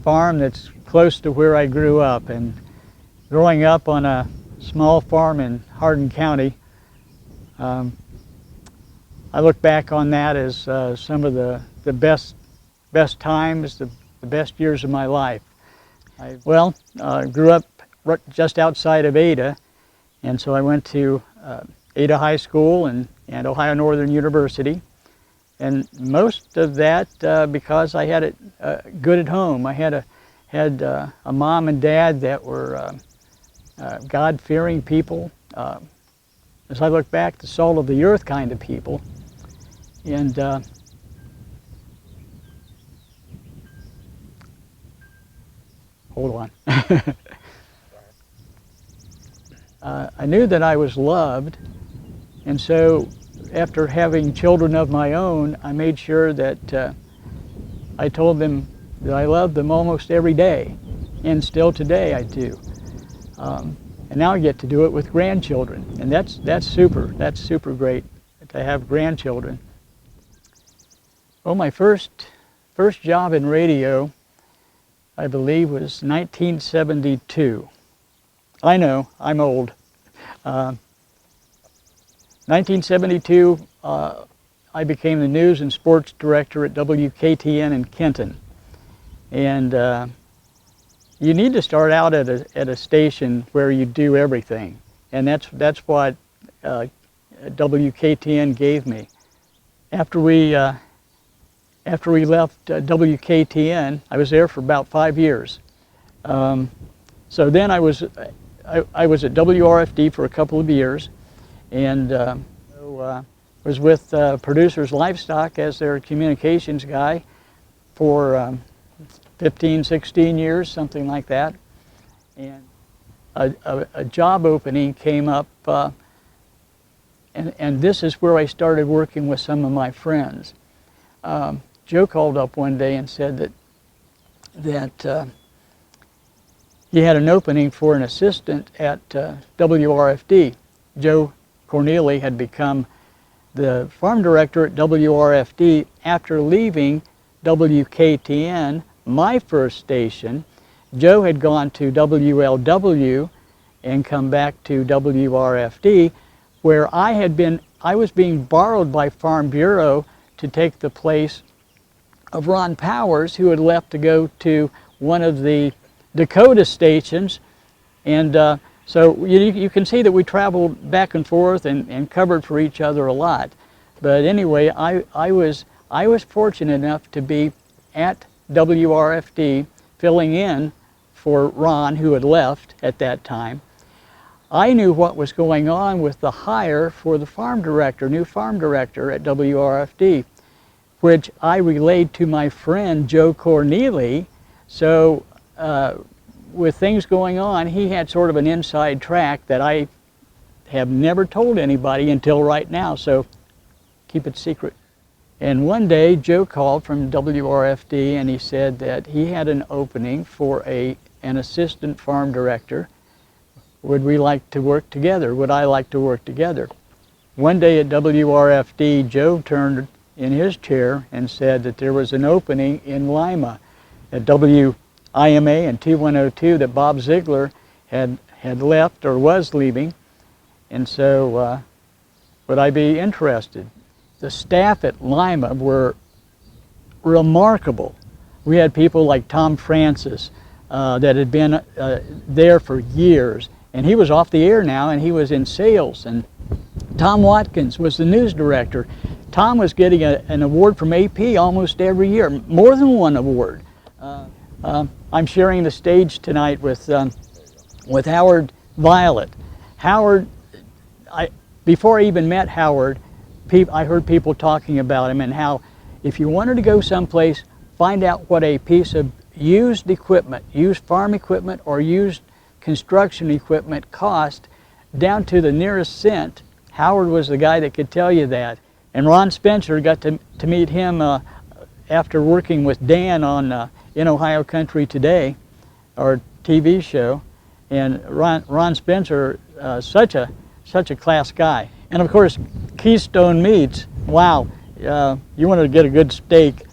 farm that's close to where I grew up. And growing up on a small farm in Hardin County, I look back on that as some of the best times, the best years of my life. I grew up just outside of Ada, and so I went to Ada High School and Ohio Northern University. And most of that because I had it good at home. I had a mom and dad that were God-fearing people. As I look back, the salt of the earth kind of people. And hold on. I knew that I was loved, and so after having children of my own, I made sure that I told them that I loved them almost every day, and still today I do. And now I get to do it with grandchildren, and that's super great to have grandchildren. Well, my first job in radio, I believe, was 1972. I know, I'm old. 1972, I became the news and sports director at WKTN in Kenton. And you need to start out at a station where you do everything. And that's what WKTN gave me. After we left WKTN, I was there for about 5 years. So then I was at WRFD for a couple of years, and was with Producers Livestock as their communications guy for 15, 16 years, something like that. And a job opening came up, and this is where I started working with some of my friends. Joe called up one day and said that he had an opening for an assistant at WRFD. Joe Corneli had become the farm director at WRFD after leaving WKTN, my first station. Joe had gone to WLW and come back to WRFD, where I was being borrowed by Farm Bureau to take the place of Ron Powers, who had left to go to one of the Dakota stations. And so you can see that we traveled back and forth and covered for each other a lot. But anyway, I was fortunate enough to be at WRFD filling in for Ron, who had left at that time. I knew what was going on with the hire for the farm director, new farm director at WRFD, which I relayed to my friend Joe Corneli. So with things going on, he had sort of an inside track that I have never told anybody until right now, so keep it secret. And one day Joe called from WRFD and he said that he had an opening for an assistant farm director. Would we like to work together? Would I like to work together? One day at WRFD, Joe turned in his chair and said that there was an opening in Lima at WIMA and T102 that Bob Ziegler had left or was leaving, and so would I be interested? The staff at Lima were remarkable. We had people like Tom Francis that had been there for years, and he was off the air now and he was in sales. And Tom Watkins was the news director. Tom was getting an award from AP almost every year, more than one award. I'm sharing the stage tonight with Howard Violet. Howard, before I even met Howard, I heard people talking about him and how if you wanted to go someplace, find out what a piece of used equipment, used farm equipment or used construction equipment cost down to the nearest cent. Howard was the guy that could tell you that. And Ron Spencer, got to meet him after working with Dan on In Ohio Country Today, our TV show. And Ron Spencer, such a class guy. And of course, Keystone Meats. Wow, you want to get a good steak.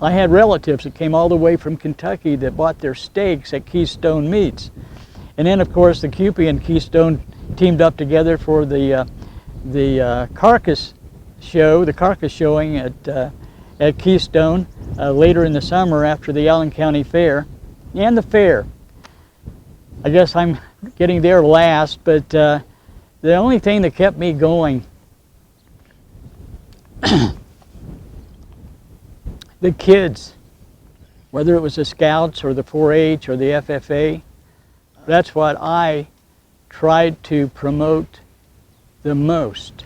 I had relatives that came all the way from Kentucky that bought their steaks at Keystone Meats. And then, of course, the Kewpie and Keystone teamed up together for the carcass show, the carcass showing at Keystone later in the summer after the Allen County Fair and the fair. I guess I'm getting there last, but the only thing that kept me going, the kids, whether it was the Scouts or the 4-H or the FFA, that's what I tried to promote the most,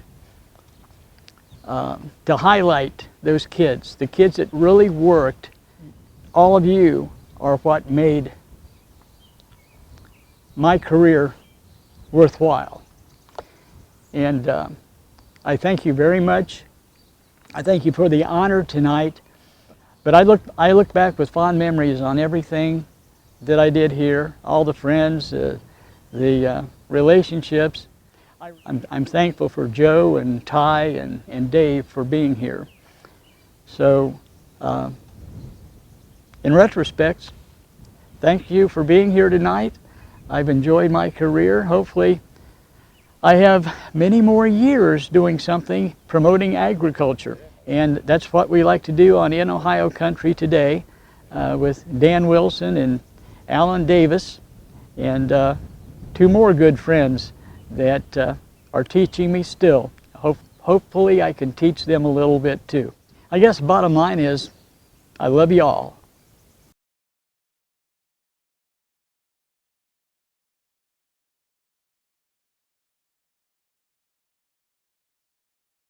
to highlight those kids, the kids that really worked. All of you are what made my career worthwhile. And I thank you very much. I thank you for the honor tonight. But I look back with fond memories on everything that I did here, all the friends, the relationships. I'm thankful for Joe and Ty and Dave for being here. So, in retrospect, thank you for being here tonight. I've enjoyed my career. Hopefully, I have many more years doing something promoting agriculture. And that's what we like to do on In Ohio Country today with Dan Wilson and Alan Davis and 2 more good friends that are teaching me still. Hopefully I can teach them a little bit too. I guess bottom line is, I love you all.